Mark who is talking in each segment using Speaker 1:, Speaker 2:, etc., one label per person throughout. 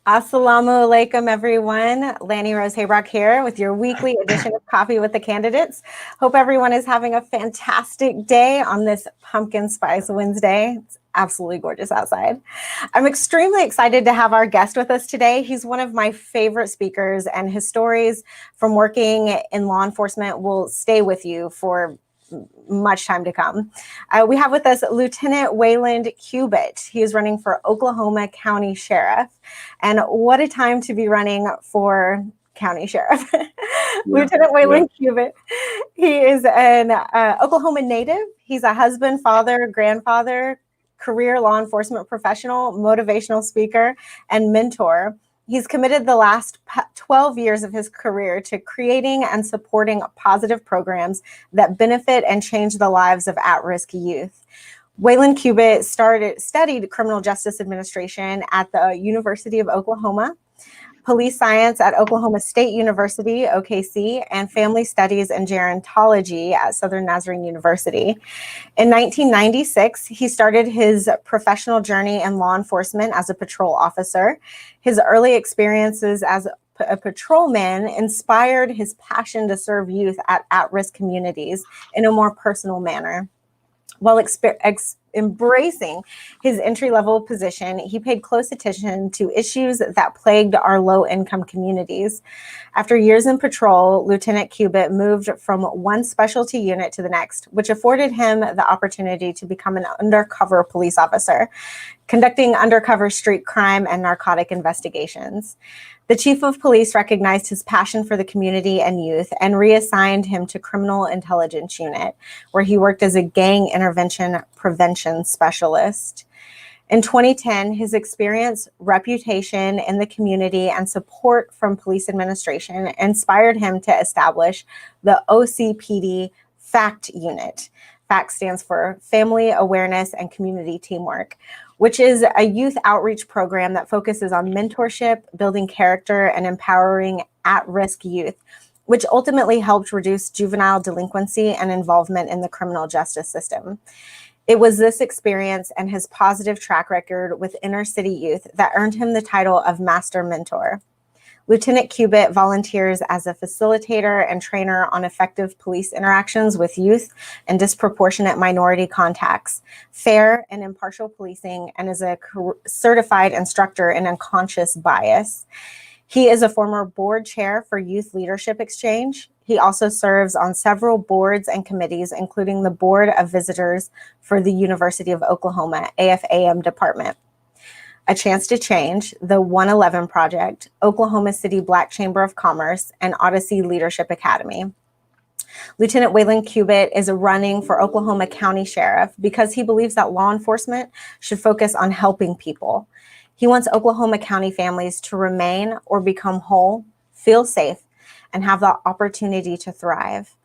Speaker 1: Assalamu alaikum, everyone. Lani Habrock here with your weekly edition of Coffee with the Candidates. Hope everyone is having a fantastic day on this Pumpkin Spice Wednesday. It's absolutely gorgeous outside. I'm extremely excited to have our guest with us today. He's one of my favorite speakers, and his stories from working in law enforcement will stay with you for much time to come. We have with us Lieutenant Wayland Cubit. He is running for Oklahoma County Sheriff. And what a time to be running for County Sheriff. Lieutenant Wayland Cubit. He is an Oklahoma native. He's a husband, father, grandfather, career law enforcement professional, motivational speaker, and mentor. He's committed the last 12 years of his career to creating and supporting positive programs that benefit and change the lives of at-risk youth. Wayland Cubit studied criminal justice administration at the University of Oklahoma, police science at Oklahoma State University, OKC, and family studies and gerontology at Southern Nazarene University. In 1996, he started his professional journey in law enforcement as a patrol officer. His early experiences as a patrolman inspired his passion to serve youth at-risk communities in a more personal manner. While embracing his entry-level position, he paid close attention to issues that plagued our low-income communities. After years in patrol, Lieutenant Cubit moved from one specialty unit to the next, which afforded him the opportunity to become an undercover police officer, conducting undercover street crime and narcotic investigations. The chief of police recognized his passion for the community and youth and reassigned him to Criminal Intelligence Unit, where he worked as a gang intervention prevention specialist. In 2010, his experience, reputation in the community, and support from police administration inspired him to establish the OCPD FACT Unit. FACT stands for Family Awareness and Community Teamwork, which is a youth outreach program that focuses on mentorship, building character, and empowering at-risk youth, which ultimately helped reduce juvenile delinquency and involvement in the criminal justice system. It was this experience and his positive track record with inner city youth that earned him the title of Master Mentor. Lieutenant Cubit volunteers as a facilitator and trainer on effective police interactions with youth and disproportionate minority contacts, fair and impartial policing, and is a certified instructor in unconscious bias. He is a former board chair for Youth Leadership Exchange. He also serves on several boards and committees, including the Board of Visitors for the University of Oklahoma, AFAM Department. A Chance to Change, the 111 Project, Oklahoma City Black Chamber of Commerce, and Odyssey Leadership Academy. Lieutenant Wayland Cubit is running for Oklahoma County Sheriff because he believes that law enforcement should focus on helping people. He wants Oklahoma County families to remain or become whole, feel safe, and have the opportunity to thrive.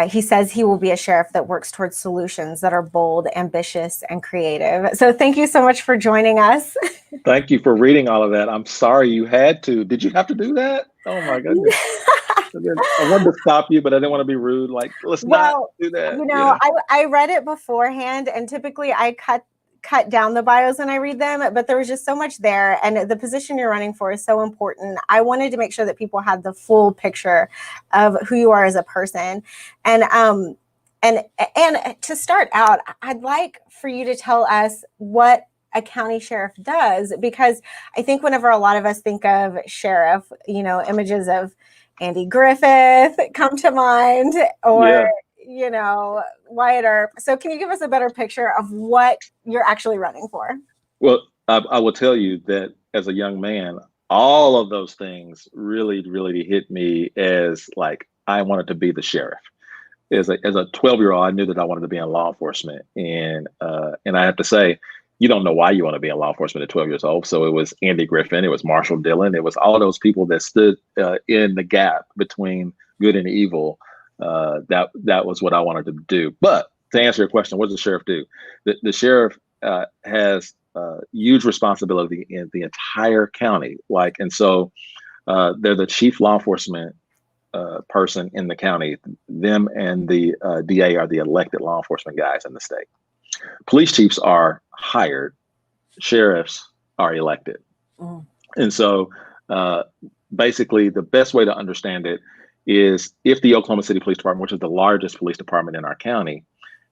Speaker 1: He says he will be a sheriff that works towards solutions that are bold, ambitious, and creative. So thank you so much for joining us.
Speaker 2: Thank you for reading all of that. I'm sorry you had to. Did you have to do that? Oh my goodness. I wanted to stop you, but I didn't want to be rude. Like, let's not do that.
Speaker 1: You know, I read it beforehand, and typically I cut down the bios when I read them, but there was just so much there, and the position you're running for is so important. I wanted to make sure that people had the full picture of who you are as a person. And to start out, I'd like for you to tell us what a county sheriff does, because I think whenever a lot of us think of sheriff, you know, images of Andy Griffith come to mind, or you know, Wyatt Earp. So can you give us a better picture of what you're actually running for?
Speaker 2: Well, I will tell you that as a young man, all of those things really, really hit me as like, I wanted to be the sheriff. As a 12-year-old, I knew that I wanted to be in law enforcement. And I have to say, you don't know why you want to be in law enforcement at 12 years old. So it was Andy Griffin, it was Marshall Dillon, it was all those people that stood in the gap between good and evil. That was what I wanted to do. But to answer your question, what does the sheriff do? The sheriff has huge responsibility in the entire county. And so they're the chief law enforcement person in the county. Them and the DA are the elected law enforcement guys in the state. Police chiefs are hired. Sheriffs are elected.
Speaker 1: Mm.
Speaker 2: And so basically the best way to understand it is if the Oklahoma City Police Department, which is the largest police department in our county,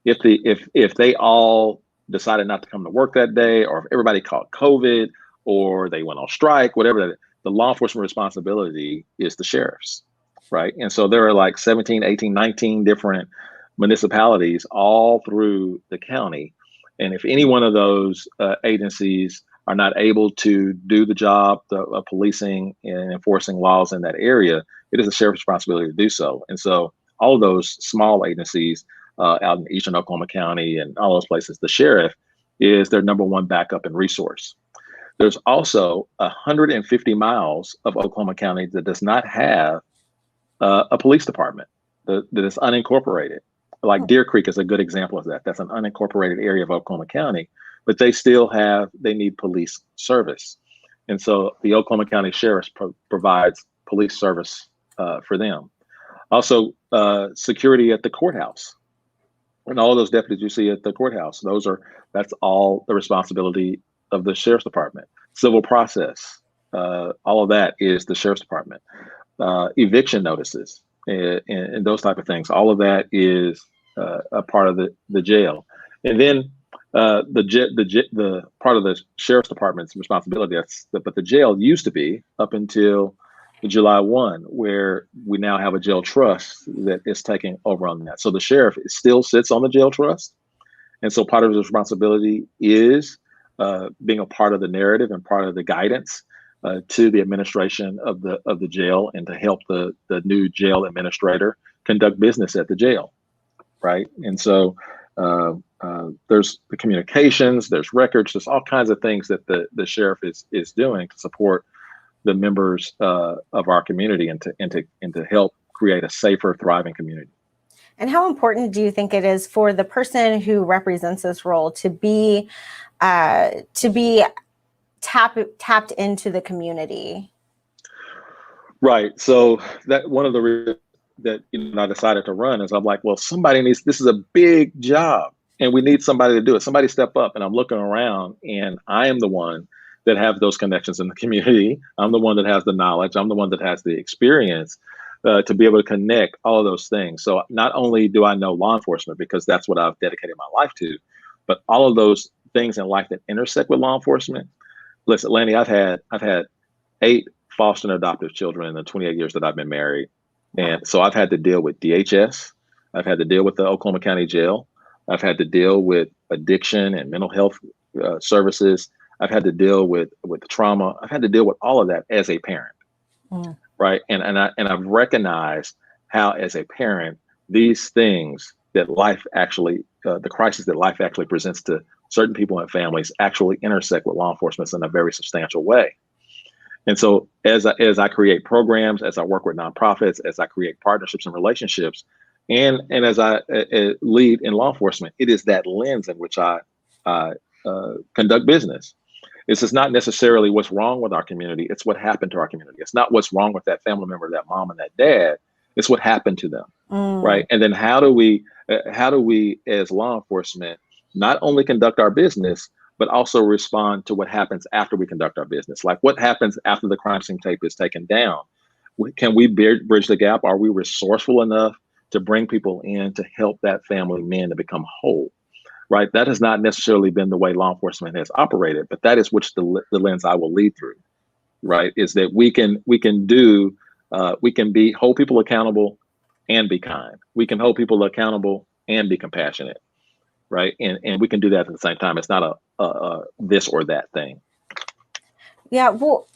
Speaker 2: if they all decided not to come to work that day, or if everybody caught COVID, or they went on strike, whatever, the law enforcement responsibility is the sheriff's, right? And so there are like 17, 18, 19 different municipalities all through the county. And if any one of those agencies are not able to do the job of policing and enforcing laws in that area, it is the sheriff's responsibility to do so. And so all of those small agencies out in eastern Oklahoma County and all those places, the sheriff is their number one backup and resource. There's also 150 miles of Oklahoma County that does not have a police department that is unincorporated. Like Deer Creek is a good example of that. That's an unincorporated area of Oklahoma County, but they need police service. And so the Oklahoma County Sheriff provides police service for them. Also, security at the courthouse. And all of those deputies you see at the courthouse, that's all the responsibility of the Sheriff's Department. Civil process, all of that is the Sheriff's Department. Eviction notices and those type of things, all of that is a part of the jail. And then the part of the Sheriff's Department's responsibility, but the jail used to be up until July 1, where we now have a jail trust that is taking over on that. So the sheriff still sits on the jail trust. And so part of his responsibility is being a part of the narrative and part of the guidance to the administration of the jail, and to help the new jail administrator conduct business at the jail, right? And so there's the communications, there's records, there's all kinds of things that the sheriff is doing to support the members of our community and to help create a safer, thriving community.
Speaker 1: And how important do you think it is for the person who represents this role to be tapped into the community?
Speaker 2: Right. So that one of the reasons that I decided to run is I'm like, well, this is a big job and we need somebody to do it. Somebody step up. And I'm looking around and I am the one that have those connections in the community. I'm the one that has the knowledge. I'm the one that has the experience to be able to connect all of those things. So not only do I know law enforcement, because that's what I've dedicated my life to, but all of those things in life that intersect with law enforcement. Listen, Lani, I've had 8 foster and adoptive children in the 28 years that I've been married. And so I've had to deal with DHS. I've had to deal with the Oklahoma County Jail. I've had to deal with addiction and mental health services. I've had to deal with trauma. I've had to deal with all of that as a parent, right? And I've recognized how, as a parent, these things that life actually, the crisis that life actually presents to certain people and families, actually intersect with law enforcement in a very substantial way. And so, as I create programs, as I work with nonprofits, as I create partnerships and relationships, and as I lead in law enforcement, it is that lens in which I conduct business. It's just not necessarily what's wrong with our community. It's what happened to our community. It's not what's wrong with that family member, that mom and that dad. It's what happened to them, right? And then how do we, as law enforcement, not only conduct our business, but also respond to what happens after we conduct our business? Like, what happens after the crime scene tape is taken down? Can we bridge the gap? Are we resourceful enough to bring people in to help that family man to become whole? Right? That has not necessarily been the way law enforcement has operated, but that is which the lens I will lead through. Right? Is that we can hold people accountable and be kind. We can hold people accountable and be compassionate. Right? And we can do that at the same time. It's not a this or that thing.
Speaker 1: Yeah, well,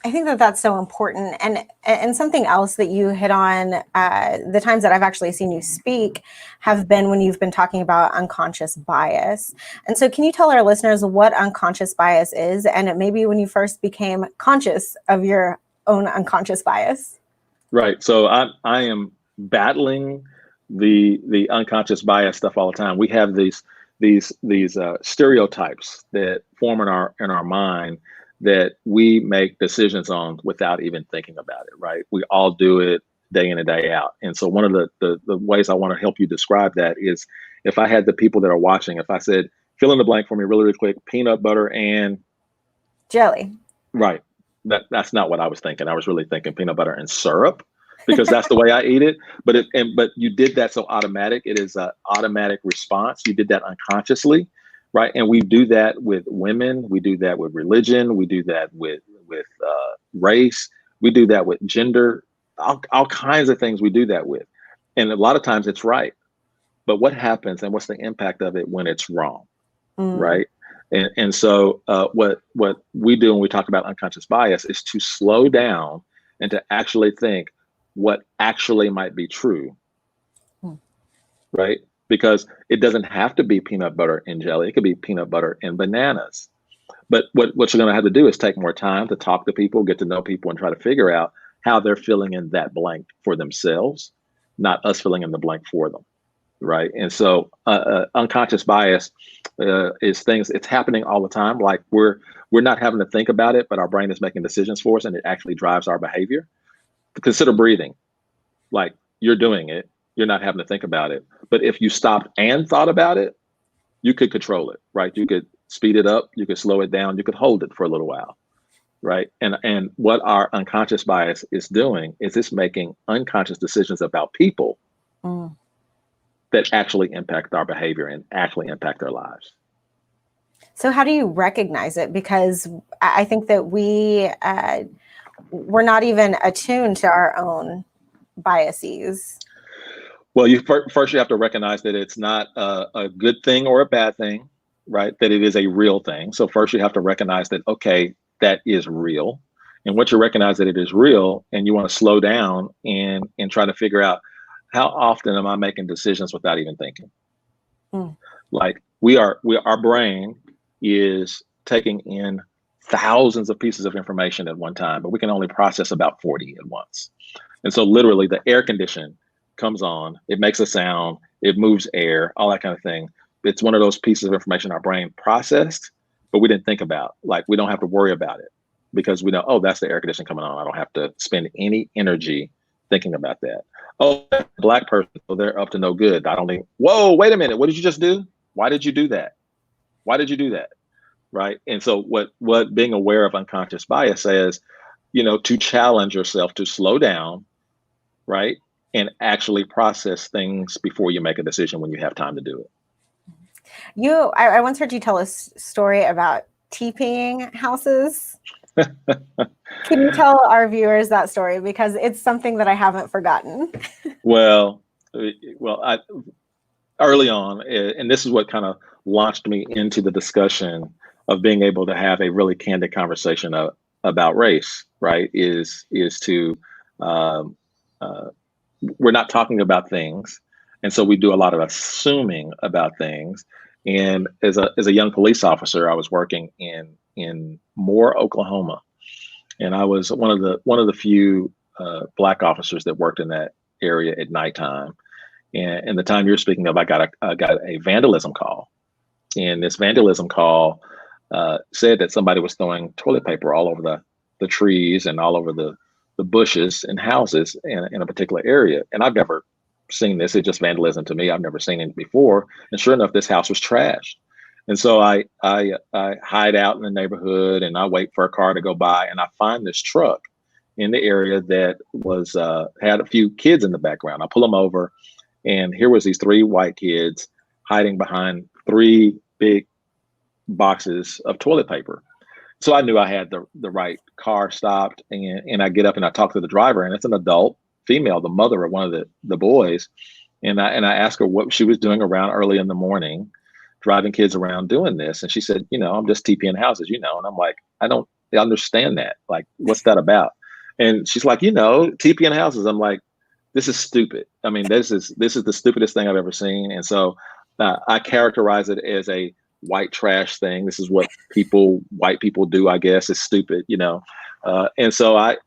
Speaker 1: I think that's so important. And something else that you hit on, the times that I've actually seen you speak have been when you've been talking about unconscious bias. And so can you tell our listeners what unconscious bias is, and maybe when you first became conscious of your own unconscious bias?
Speaker 2: Right. So I am battling the unconscious bias stuff all the time. We have these stereotypes that form in our mind that we make decisions on without even thinking about it, right? We all do it day in and day out. And so one of the ways I want to help you describe that is, if I had the people that are watching, if I said, fill in the blank for me really, really quick, peanut butter and
Speaker 1: jelly.
Speaker 2: Right. That's not what I was thinking. I was really thinking peanut butter and syrup because that's the way I eat it. But you did that so automatic. It is an automatic response. You did that unconsciously, right? And we do that with women. We do that with religion. We do that with race. We do that with gender. All kinds of things we do that with. And a lot of times it's right. But what happens and what's the impact of it when it's wrong, right? And so what we do when we talk about unconscious bias is to slow down and to actually think what actually might be true, right? Because it doesn't have to be peanut butter and jelly. It could be peanut butter and bananas. But what you're going to have to do is take more time to talk to people, get to know people, and try to figure out how they're filling in that blank for themselves, not us filling in the blank for them. Right. And so unconscious bias is things, it's happening all the time. Like we're not having to think about it, but our brain is making decisions for us and it actually drives our behavior. Consider breathing. Like you're doing it, you're not having to think about it. But if you stopped and thought about it, you could control it, right? You could speed it up, you could slow it down, you could hold it for a little while. Right. And what our unconscious bias is doing is it's making unconscious decisions about people that actually impact our behavior and actually impact our lives.
Speaker 1: So how do you recognize it? Because I think that we're not even attuned to our own biases.
Speaker 2: Well, first you have to recognize that it's not a good thing or a bad thing, right? That it is a real thing. So first you have to recognize that, okay, that is real. And once you recognize that it is real and you want to slow down and try to figure out, how often am I making decisions without even thinking? Like our brain is taking in thousands of pieces of information at one time, but we can only process about 40 at once. And so literally the air condition comes on, it makes a sound, it moves air, all that kind of thing. It's one of those pieces of information our brain processed, but we didn't think about. Like we don't have to worry about it because we know, oh, that's the air condition coming on. I don't have to spend any energy thinking about that. Oh, Black person, so they're up to no good. I don't think, whoa, wait a minute. What did you just do? Why did you do that? Why did you do that? Right. And so what being aware of unconscious bias says, to challenge yourself to slow down, right? And actually process things before you make a decision when you have time to do it.
Speaker 1: I once heard you tell a story about TPing houses. Can you tell our viewers that story? Because it's something that I haven't forgotten.
Speaker 2: Well, early on, and this is what kind of launched me into the discussion of being able to have a really candid conversation about race, right? Is to we're not talking about things, and so we do a lot of assuming about things. And as a young police officer, I was working in Moore, Oklahoma. And I was one of the few Black officers that worked in that area at nighttime. And the time you're speaking of, I got a vandalism call, and this vandalism call said that somebody was throwing toilet paper all over the trees and all over the bushes and houses in a particular area. And I've never seen this. It's just vandalism to me. I've never seen it before. And sure enough, this house was trashed. And so I hide out in the neighborhood and I wait for a car to go by, and I find this truck in the area that was had a few kids in the background. I pull them over, and here was these 3 white kids hiding behind 3 big boxes of toilet paper. So I knew I had the right car stopped, and I get up and I talk to the driver, and it's an adult female, the mother of one of the boys. And I asked her what she was doing around early in the morning, driving kids around doing this. And she said, I'm just TPing houses, and I'm like, I don't understand that. Like, what's that about? And she's like, TPing houses. I'm like, this is stupid. I mean, this is the stupidest thing I've ever seen. And so I characterize it as a white trash thing. This is what white people do, I guess. It's stupid, and so I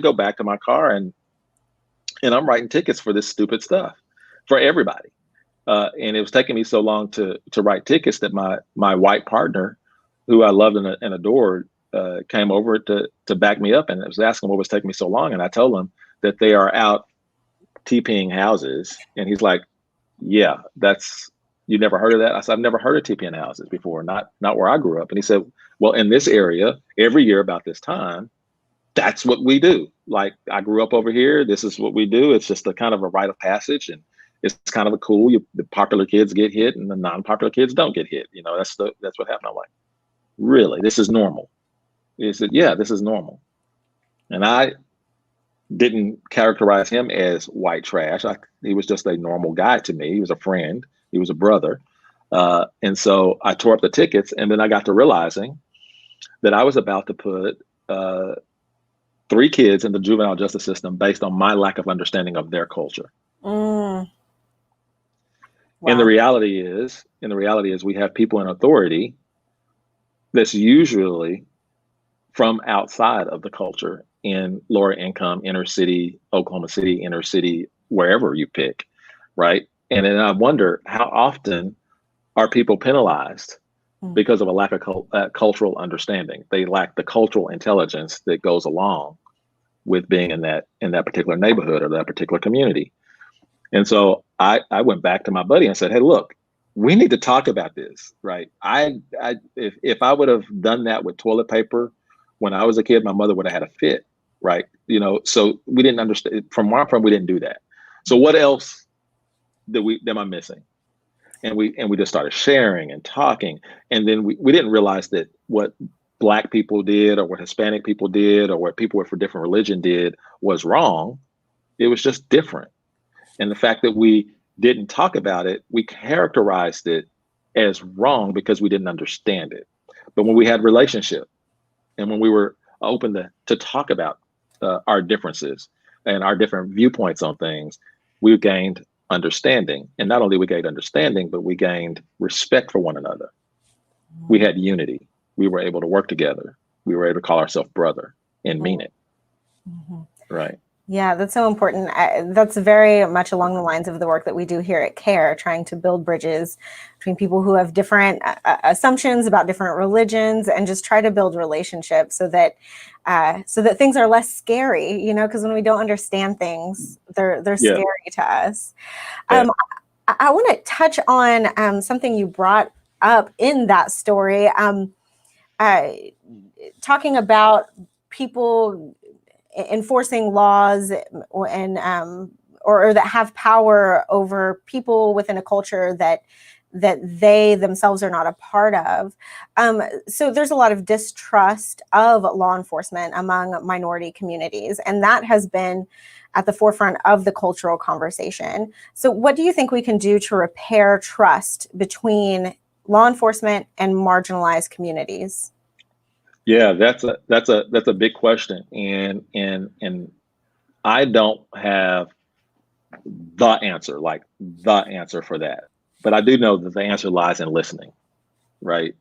Speaker 2: go back to my car and I'm writing tickets for this stupid stuff for everybody. And it was taking me so long to write tickets that my white partner, who I loved and adored, came over to back me up, and I was asking what was taking me so long. And I told him that they are out TPing houses. And he's like, yeah, you never heard of that? I said, I've never heard of TPing houses before, not where I grew up. And he said, Well, in this area, every year about this time, that's what we do. Like, I grew up over here. This is what we do. It's just a kind of a rite of passage, and it's kind of a cool. The popular kids get hit, and the non-popular kids don't get hit. That's what happened. I'm like, really? This is normal? He said, yeah, this is normal. And I didn't characterize him as white trash. He was just a normal guy to me. He was a friend. He was a brother. And so I tore up the tickets, and then I got to realizing that I was about to put 3 kids in the juvenile justice system based on my lack of understanding of their culture.
Speaker 1: Wow.
Speaker 2: And the reality is, we have people in authority that's usually from outside of the culture in lower income, inner city, Oklahoma City, inner city, wherever you pick, right? And then I wonder, how often are people penalized because of a lack of cultural understanding? They lack the cultural intelligence that goes along with being in that particular neighborhood or that particular community. And so I went back to my buddy and said, hey, look, we need to talk about this, right? If I would have done that with toilet paper when I was a kid, my mother would have had a fit, right? So we didn't understand. From where I'm from, we didn't do that. So what else am I missing? And we just started sharing and talking. And then we didn't realize that what Black people did, or what Hispanic people did, or what people with a different religion did was wrong. It was just different. And the fact that we didn't talk about it, we characterized it as wrong because we didn't understand it. But when we had relationship, and when we were open to talk about our differences and our different viewpoints on things, we gained understanding. And not only we gained understanding, but we gained respect for one another. We had unity. We were able to work together. We were able to call ourselves brother and mean it. Right.
Speaker 1: Yeah, that's so important. That's very much along the lines of the work that we do here at CAIR, trying to build bridges between people who have different assumptions about different religions, and just try to build relationships so that things are less scary, because when we don't understand things, they're scary to us.
Speaker 2: Yeah.
Speaker 1: I want to touch on something you brought up in that story, talking about people enforcing laws and or that have power over people within a culture that they themselves are not a part of. So there's a lot of distrust of law enforcement among minority communities, and that has been at the forefront of the cultural conversation. So what do you think we can do to repair trust between law enforcement and marginalized communities?
Speaker 2: Yeah, that's a big question, and I don't have the answer for that, but I do know that the answer lies in listening, right?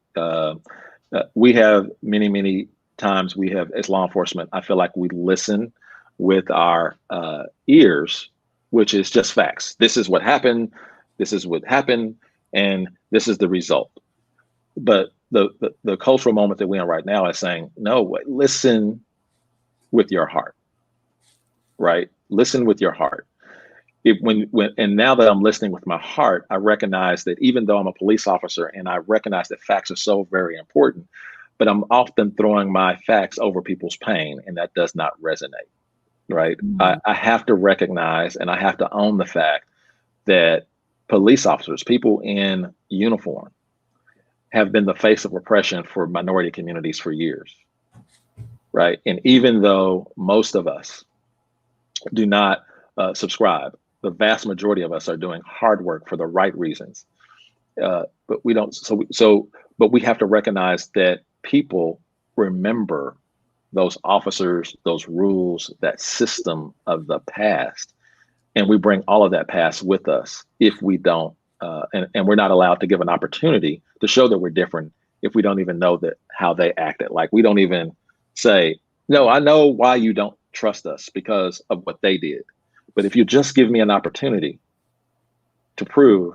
Speaker 2: We have many times, we have, as law enforcement, I feel like we listen with our ears, which is just facts. This is what happened. This is what happened, and this is the result. But the cultural moment that we're in right now is saying, no, wait, listen with your heart, right? Listen with your heart. And now that I'm listening with my heart, I recognize that even though I'm a police officer and I recognize that facts are so very important, but I'm often throwing my facts over people's pain, and that does not resonate, right? Mm-hmm. I have to recognize, and I have to own the fact that police officers, people in uniform, have been the face of oppression for minority communities for years, right? And even though most of us do not subscribe, the vast majority of us are doing hard work for the right reasons. But we don't. But we have to recognize that people remember those officers, those rules, that system of the past, and we bring all of that past with us if we don't. And we're not allowed to give an opportunity to show that we're different if we don't even know that how they acted. Like, we don't even say, no, I know why you don't trust us because of what they did. But if you just give me an opportunity to prove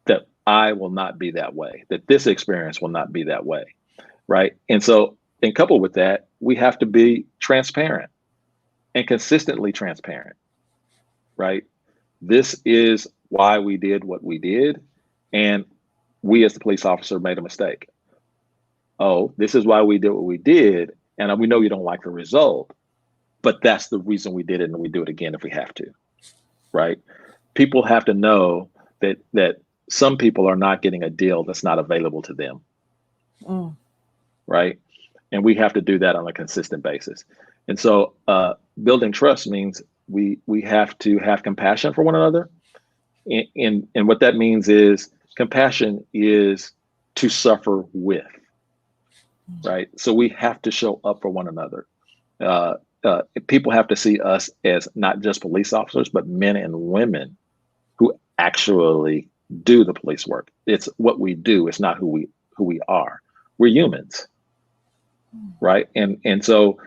Speaker 2: that I will not be that way, that this experience will not be that way, right? And so, and coupled with that, we have to be transparent and consistently transparent, right? This is why we did what we did, and we as the police officer made a mistake. oh, this is why we did what we did, and we know you don't like the result, but that's the reason we did it, and we do it again if we have to, right? People have to know that some people are not getting a deal that's not available to them, right? And we have to do that on a consistent basis. And so building trust means we have to have compassion for one another. And what that means is compassion is to suffer with, right? So we have to show up for one another. People have to see us as not just police officers, but men and women who actually do the police work. It's what we do. It's not who we are. We're humans, right? And so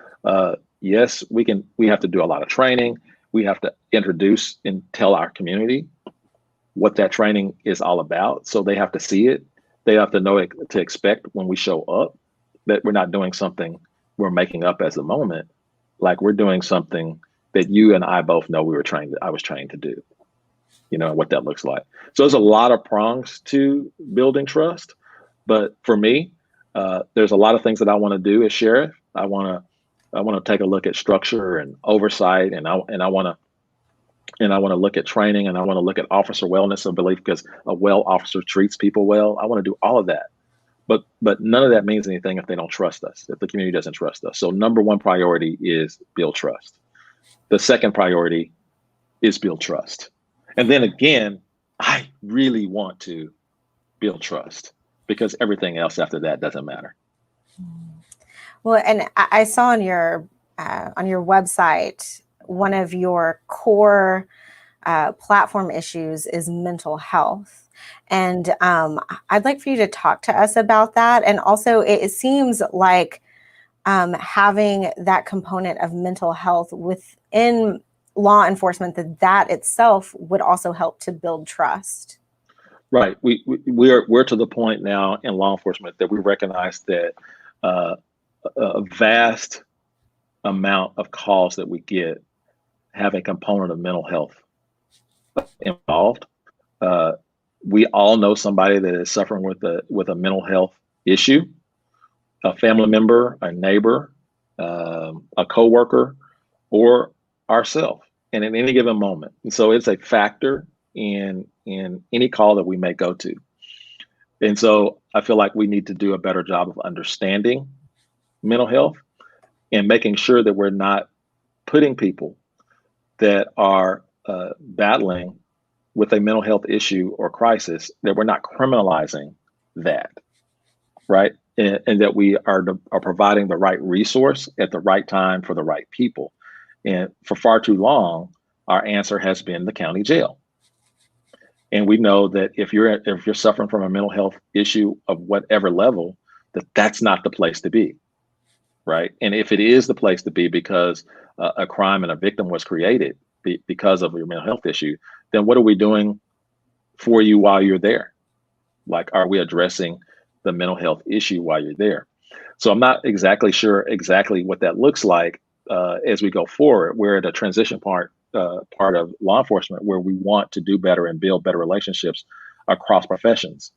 Speaker 2: yes, we have to do a lot of training. We have to introduce and tell our community what that training is all about. So they have to see it. They have to know it to expect when we show up, that we're not doing something we're making up as a moment. Like we're doing something that you and I both know I was trained to do, what that looks like. So there's a lot of prongs to building trust. But for me, there's a lot of things that I want to do as sheriff. I want to take a look at structure and oversight, and I want to look at training, and I want to look at officer wellness and belief, because a well officer treats people well. I want to do all of that. But none of that means anything if they don't trust us, if the community doesn't trust us. So number one priority is build trust. The second priority is build trust. And then again, I really want to build trust, because everything else after that doesn't matter.
Speaker 1: Well, and I saw on your website, one of your core platform issues is mental health. And I'd like for you to talk to us about that. And also, it seems like having that component of mental health within law enforcement, that itself would also help to build trust.
Speaker 2: Right. We're to the point now in law enforcement that we recognize that a vast amount of calls that we get have a component of mental health involved. We all know somebody that is suffering with a mental health issue, a family member, a neighbor, a coworker, or ourselves, and in any given moment. And so it's a factor in any call that we may go to. And so I feel like we need to do a better job of understanding mental health and making sure that we're not putting people that are battling with a mental health issue or crisis, that we're not criminalizing that, right? And that we are providing the right resource at the right time for the right people. And for far too long, our answer has been the county jail. And we know that if you're suffering from a mental health issue of whatever level, that's not the place to be, right? And if it is the place to be because a crime and a victim was created because of your mental health issue, then what are we doing for you while you're there? Like, are we addressing the mental health issue while you're there? So I'm not exactly sure what that looks like as we go forward. We're at a transition part of law enforcement where we want to do better and build better relationships across professions.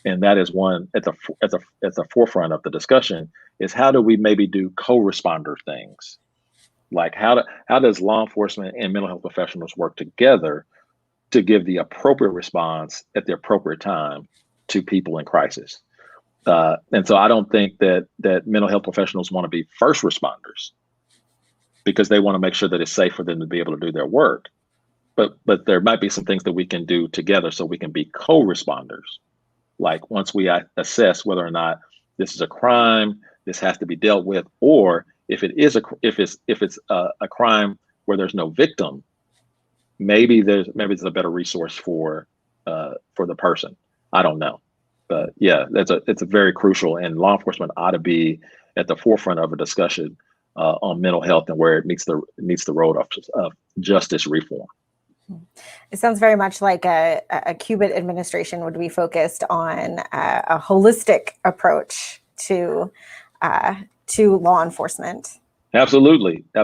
Speaker 2: And that is one at the forefront of the discussion, is how do we maybe do co-responder things? Like how does law enforcement and mental health professionals work together to give the appropriate response at the appropriate time to people in crisis? And so I don't think that mental health professionals want to be first responders, because they want to make sure that it's safe for them to be able to do their work. But there might be some things that we can do together so we can be co-responders. Like once we assess whether or not this is a crime, this has to be dealt with, or if it's a crime where there's no victim, maybe there's a better resource for the person. I don't know, but yeah, it's a very crucial, and law enforcement ought to be at the forefront of a discussion on mental health and where it meets the road of justice reform.
Speaker 1: It sounds very much like a Cubit administration would be focused on a holistic approach to law enforcement.
Speaker 2: Absolutely. We're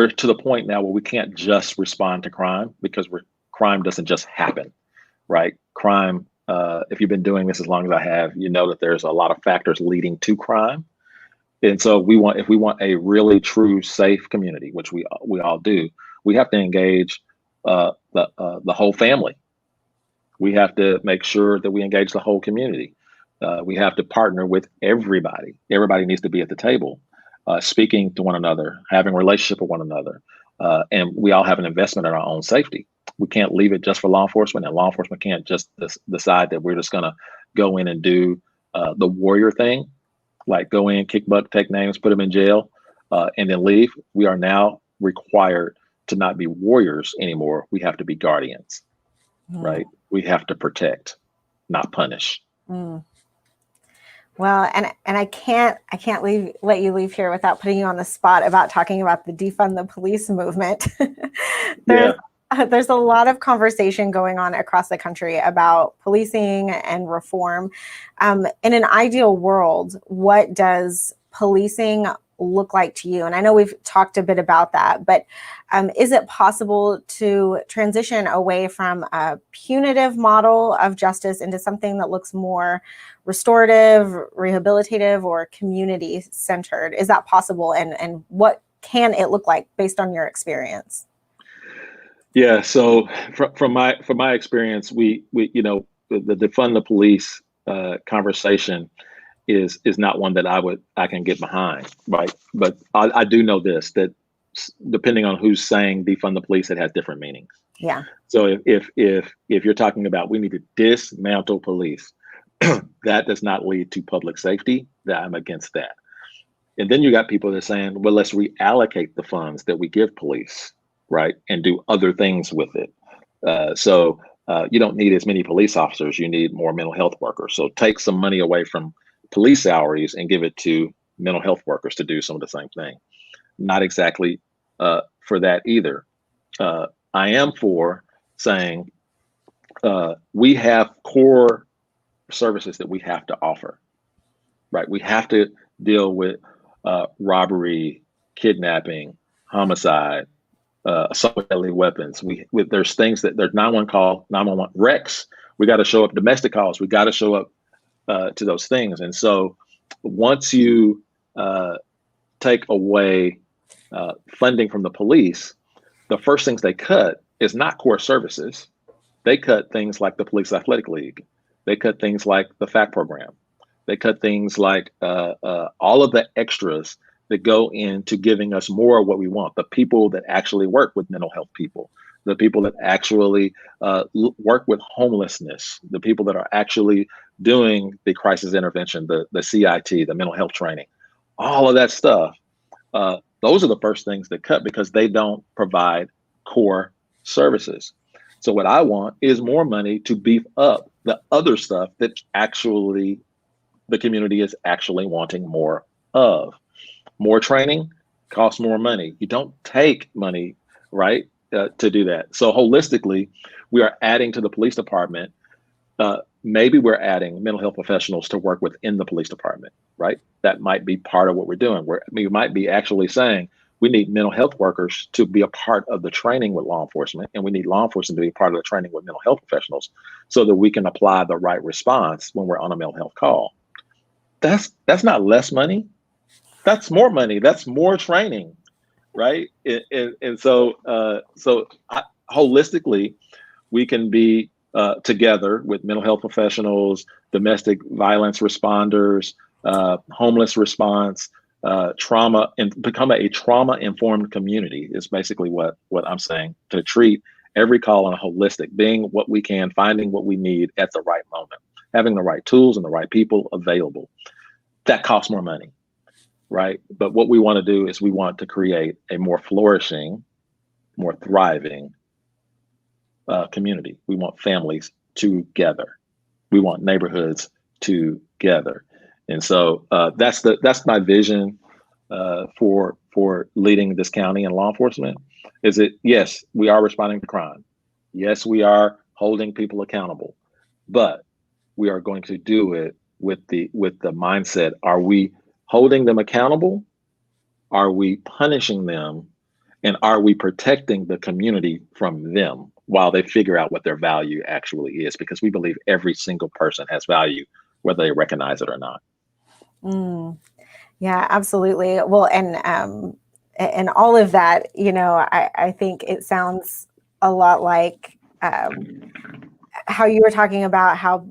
Speaker 2: to the point now where we can't just respond to crime, because crime doesn't just happen, right? Crime if you've been doing this as long as I have, you know that there's a lot of factors leading to crime. And so if we want a really true safe community, which we all do, we have to engage the whole family. We have to make sure that we engage the whole community. We have to partner with everybody. Everybody needs to be at the table, speaking to one another, having a relationship with one another. And we all have an investment in our own safety. We can't leave it just for law enforcement, and law enforcement can't just decide that we're just going to go in and do the warrior thing, like go in, kick butt, take names, put them in jail, and then leave. We are now required to not be warriors anymore. We have to be guardians, right? We have to protect, not punish.
Speaker 1: Mm. Well, and I can't let you leave here without putting you on the spot about talking about the defund the police movement. There's a lot of conversation going on across the country about policing and reform. In an ideal world, what does policing look like to you? And I know we've talked a bit about that, but is it possible to transition away from a punitive model of justice into something that looks more restorative, rehabilitative, or community centered? Is that possible? And what can it look like based on your experience?
Speaker 2: Yeah. So from my experience, we the defund the police conversation is not one that I can get behind, right? But I do know this, that depending on who's saying defund the police, it has different meanings.
Speaker 1: Yeah.
Speaker 2: So if you're talking about we need to dismantle police, that does not lead to public safety, that I'm against that. And then you got people that are saying, well, let's reallocate the funds that we give police, right, and do other things with it. So you don't need as many police officers. You need more mental health workers. So take some money away from police salaries and give it to mental health workers to do some of the same thing. Not exactly for that either. I am for saying we have core services that we have to offer, right? We have to deal with robbery, kidnapping, homicide, assault with deadly weapons. There's things that there's 911 call, 911 wrecks. We got to show up. Domestic calls. We got to show up to those things. And so once you take away funding from the police, the first things they cut is not core services. They cut things like the Police Athletic League. They cut things like the FACT program. They cut things like all of the extras that go into giving us more of what we want. The people that actually work with mental health people, the people that actually work with homelessness, the people that are actually doing the crisis intervention, the CIT, the mental health training, all of that stuff. Those are the first things that cut because they don't provide core services. So what I want is more money to beef up the other stuff that actually the community is actually wanting more of. More training costs more money. You don't take money, right, to do that. So holistically, we are adding to the police department. Maybe we're adding mental health professionals to work within the police department, right? That might be part of what we're doing. We might be actually saying we need mental health workers to be a part of the training with law enforcement, and we need law enforcement to be part of the training with mental health professionals so that we can apply the right response when we're on a mental health call. That's not less money. That's more money. That's more training, right? And so holistically, we can be together with mental health professionals, domestic violence responders, homeless response, trauma, and become a trauma-informed community is basically what I'm saying, to treat every call on a holistic, being what we can, finding what we need at the right moment, having the right tools and the right people available. That costs more money, right? But what we want to do is we want to create a more flourishing, more thriving community. We want families together. We want neighborhoods together. And so that's my vision for leading this county and law enforcement. Is it, yes, we are responding to crime. Yes, we are holding people accountable, but we are going to do it with the mindset: are we holding them accountable? Are we punishing them? And are we protecting the community from them? while they figure out what their value actually is, because we believe every single person has value, whether they recognize it or not.
Speaker 1: Mm. Yeah, absolutely. Well, and all of that, I think it sounds a lot like how you were talking about how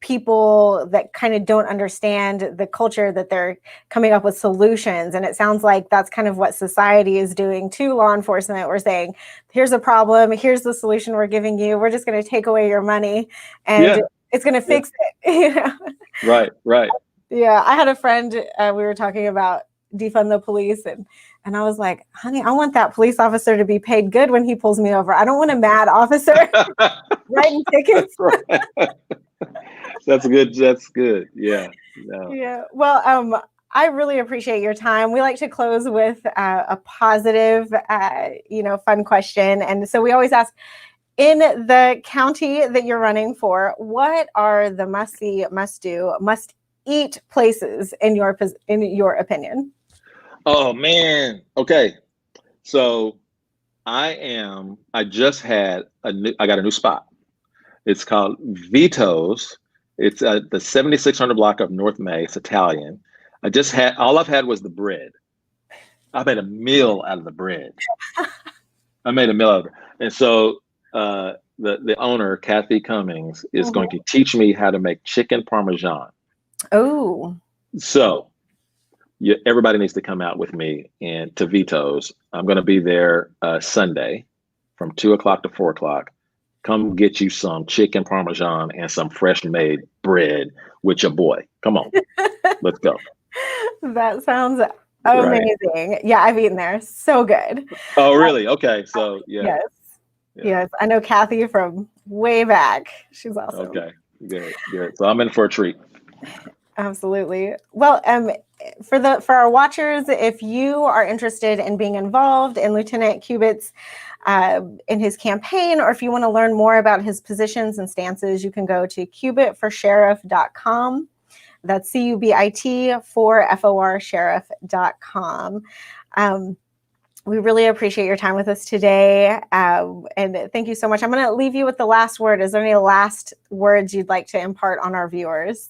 Speaker 1: people that kind of don't understand the culture, that they're coming up with solutions. And it sounds like that's kind of what society is doing to law enforcement. We're saying, here's a problem, here's the solution we're giving you. We're just going to take away your money and it's going to fix it.
Speaker 2: Right.
Speaker 1: Yeah, I had a friend, we were talking about defund the police, and I was like, honey, I want that police officer to be paid good when he pulls me over. I don't want a mad officer writing tickets.
Speaker 2: That's good. That's good. Yeah. No.
Speaker 1: Yeah. Well, I really appreciate your time. We like to close with a positive, fun question. And so we always ask, in the county that you're running for, what are the must-see, must-do, must-eat places in your opinion?
Speaker 2: Oh man. Okay. So I just had I got a new spot. It's called Vito's. It's the 7600 block of North May. It's Italian. All I've had was the bread. I made a meal out of the bread. And so the owner, Kathy Cummings, is going to teach me how to make chicken parmesan.
Speaker 1: Oh.
Speaker 2: So everybody needs to come out with me and to Vito's. I'm going to be there Sunday from 2 o'clock to 4 o'clock. Come get you some chicken parmesan and some fresh made bread with your boy. Come on, let's go.
Speaker 1: That sounds amazing. Right. Yeah, I've eaten there. So good.
Speaker 2: Oh, really? Okay. So yeah.
Speaker 1: Yes. I know Kathy from way back. She's awesome.
Speaker 2: Okay, good. So I'm in for a treat.
Speaker 1: Absolutely. Well, for our watchers, if you are interested in being involved in Lieutenant Cubit's in his campaign, or if you want to learn more about his positions and stances, you can go to cubitforsheriff.com. That's CUBIT for FOR sheriff.com. We really appreciate your time with us today. And thank you so much. I'm going to leave you with the last word. Is there any last words you'd like to impart on our viewers?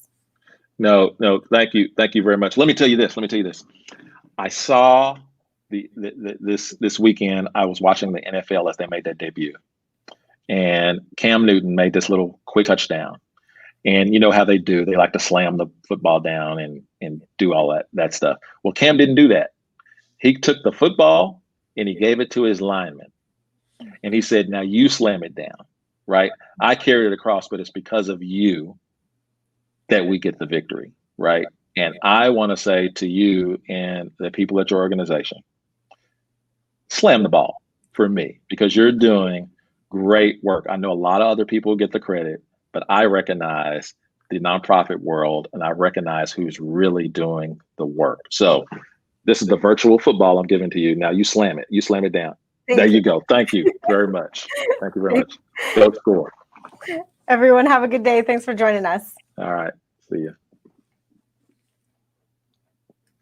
Speaker 2: No, thank you. Thank you very much. Let me tell you this. I saw this weekend, I was watching the NFL as they made their debut. And Cam Newton made this little quick touchdown. And you know how they do. They like to slam the football down and do all that stuff. Well, Cam didn't do that. He took the football and he gave it to his lineman. And he said, now you slam it down, right? I carried it across, but it's because of you that we get the victory, right? And I want to say to you and the people at your organization, slam the ball for me, because you're doing great work. I know a lot of other people get the credit, but I recognize the nonprofit world and I recognize who's really doing the work. So this is the virtual football I'm giving to you. Now you slam it. You slam it down. There you go. Thank you very much. Thank you very much. Go score.
Speaker 1: Everyone have a good day. Thanks for joining us.
Speaker 2: All right. See you.